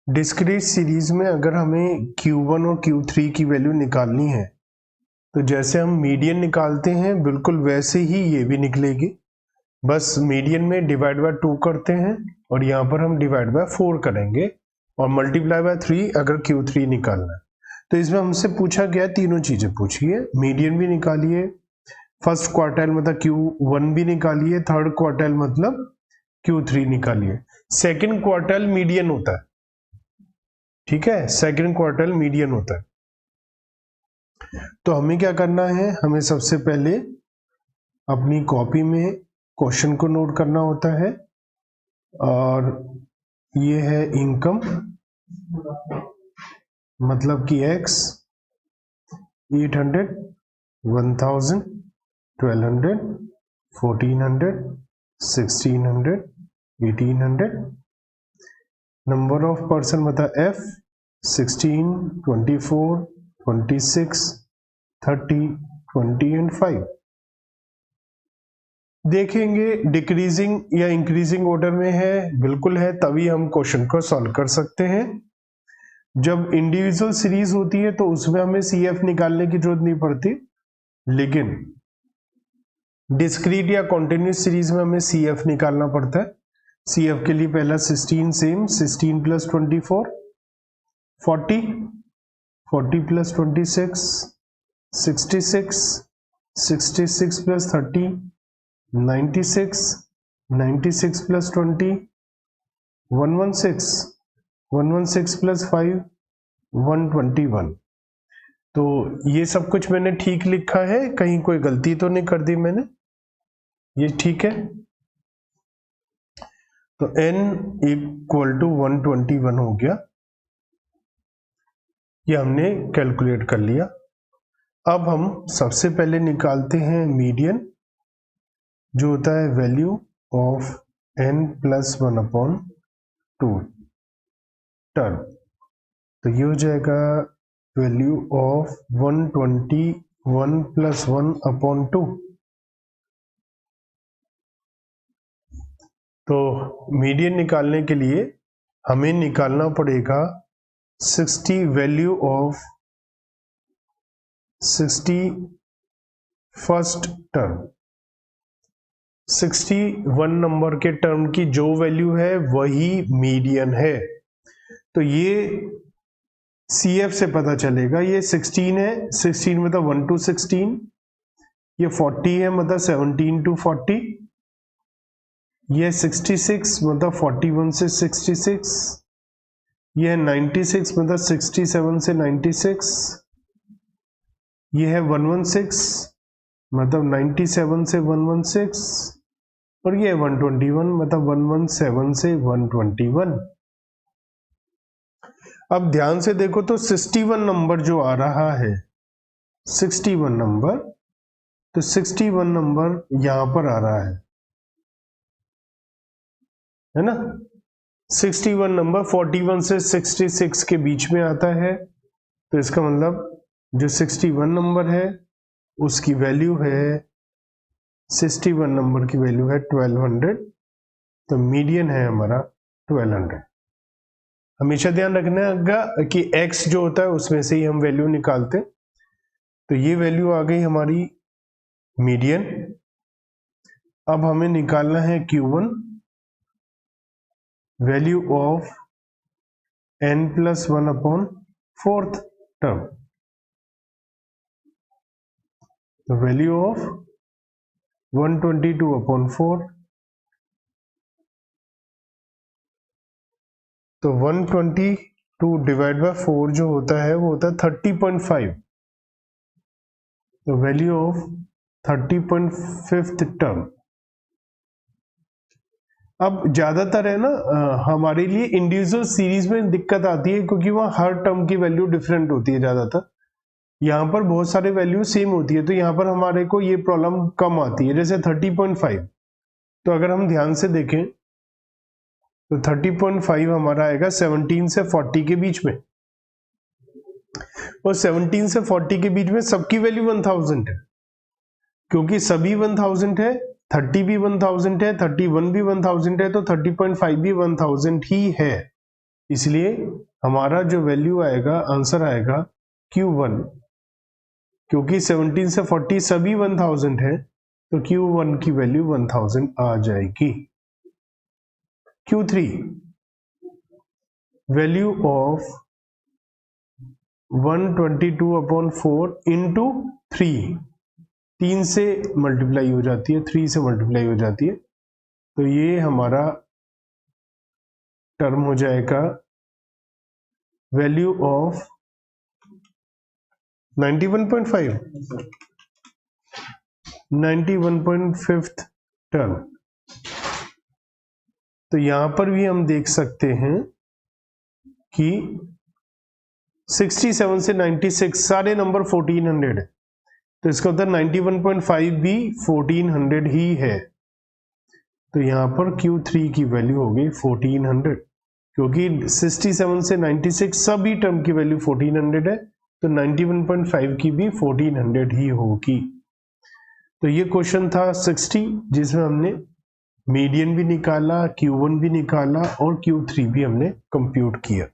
Discrete series में अगर हमें Q1 और Q3 की वैल्यू निकालनी है तो जैसे हम मीडियन निकालते हैं बिल्कुल वैसे ही ये भी निकलेगी। बस मीडियन में डिवाइड बाय 2 करते हैं और यहाँ पर हम डिवाइड बाय 4 करेंगे और मल्टीप्लाई बाय 3 अगर Q3 निकालना है। तो इसमें हमसे पूछा गया तीनों चीजें पूछी है, मीडियन भी निकालिए, फर्स्ट क्वार्टाइल मतलब Q1 भी निकालिए, थर्ड क्वार्टाइल मतलब Q3 निकालिए। सेकेंड क्वार्टाइल मीडियन होता है, ठीक है, सेकेंड क्वार्टाइल मीडियन होता है। तो हमें क्या करना है, हमें सबसे पहले अपनी कॉपी में क्वेश्चन को नोट करना होता है और ये है इनकम मतलब कि X 800 1000 1200 1400 1600 1800 नंबर ऑफ पर्सन बता F 16 24 26 30 20 एंड 5। देखेंगे डिक्रीजिंग या इंक्रीजिंग ऑर्डर में है, बिल्कुल है, तभी हम क्वेश्चन को सॉल्व कर सकते हैं। जब इंडिविजुअल सीरीज होती है तो उसमें हमें CF निकालने की जरूरत नहीं पड़ती, लेकिन डिस्क्रीट या कॉन्टिन्यूस सीरीज में हमें CF निकालना पड़ता है। CF के लिए पहला 16 same, 16 plus 24 40, 40 plus 26 66, 66 plus 30 96, 96 plus 20 116, 116 plus 5 121। तो ये सब कुछ मैंने ठीक लिखा है, कहीं कोई गलती तो नहीं कर दी मैंने, ये ठीक है। तो n इक्वल टू 121 हो गया, ये हमने कैलकुलेट कर लिया। अब हम सबसे पहले निकालते हैं मीडियन, जो होता है value of n plus 1/2 term. तो ये हो जाएगा वैल्यू ऑफ 121 प्लस 1/2। तो मीडियन निकालने के लिए हमें निकालना पड़ेगा 60 value of 60 first term. 61 number के टर्म की जो वैल्यू है वही मीडियन है। तो ये CF से पता चलेगा, ये 16 है, 16 मतलब 1 to 16, ये 40 है मतलब 17 to 40, ये 66 मतलब 41 से 66, ये है 96 मतलब 67 से 96, ये है 116 मतलब 97 से 116 और ये 121 मतलब 117 से 121। अब ध्यान से देखो तो 61 नंबर जो आ रहा है, 61 नंबर, तो 61 नंबर यहां पर आ रहा है ना। 61 नंबर 41 से 66 के बीच में आता है, तो इसका मतलब जो 61 नंबर है उसकी वैल्यू है, 61 नंबर की वैल्यू है 1200, तो मीडियन है हमारा 1200। हमेशा ध्यान रखना होगा कि x जो होता है उसमें से ही हम वैल्यू निकालते हैं। तो ये वैल्यू आ गई हमारी मीडियन। अब हमें निकालना है Q1, value of n plus 1/4 term. तो वैल्यू ऑफ 122/4, तो 122 डिवाइड बाय 4 जो होता है वो होता है 30.5। तो वैल्यू ऑफ 30.5 टर्म। अब ज्यादातर है ना हमारे लिए इंडिविजुअल सीरीज में दिक्कत आती है, क्योंकि वहां हर टर्म की वैल्यू डिफरेंट होती है ज्यादातर। यहाँ पर बहुत सारे वैल्यू सेम होती है, तो यहाँ पर हमारे को ये प्रॉब्लम कम आती है, जैसे 30.5। तो अगर हम ध्यान से देखें तो 30.5 हमारा आएगा 17 से 40 के बीच में, और 17 से 40 के बीच में सबकी वैल्यू 1000 है, क्योंकि सभी 1000 है, 30 भी 1000 है, 31 भी 1000 है, तो 30.5 भी 1000 ही है। इसलिए हमारा जो वैल्यू आएगा, आंसर आएगा Q1, क्योंकि 17 से 40 सभी 1000 है, तो Q1 की वैल्यू 1000 आ जाएगी। Q3, वैल्यू ऑफ 122/4 इंटू 3 से मल्टीप्लाई हो जाती है, 3 से मल्टीप्लाई हो जाती है, तो ये हमारा टर्म हो जाएगा वैल्यू ऑफ 91.5, 91.5 टर्म। तो यहां पर भी हम देख सकते हैं कि 67 से 96 सारे नंबर 1400 है, तो इसका उत्तर 91.5 भी 1400 ही है। तो यहां पर Q3 की वैल्यू हो गई 1400, क्योंकि 67 से 96 सभी टर्म की वैल्यू 1400 है, तो 91.5 की भी 1400 ही होगी। तो ये क्वेश्चन था 60, जिसमें हमने मीडियन भी निकाला, Q1 भी निकाला और Q3 भी हमने कंप्यूट किया।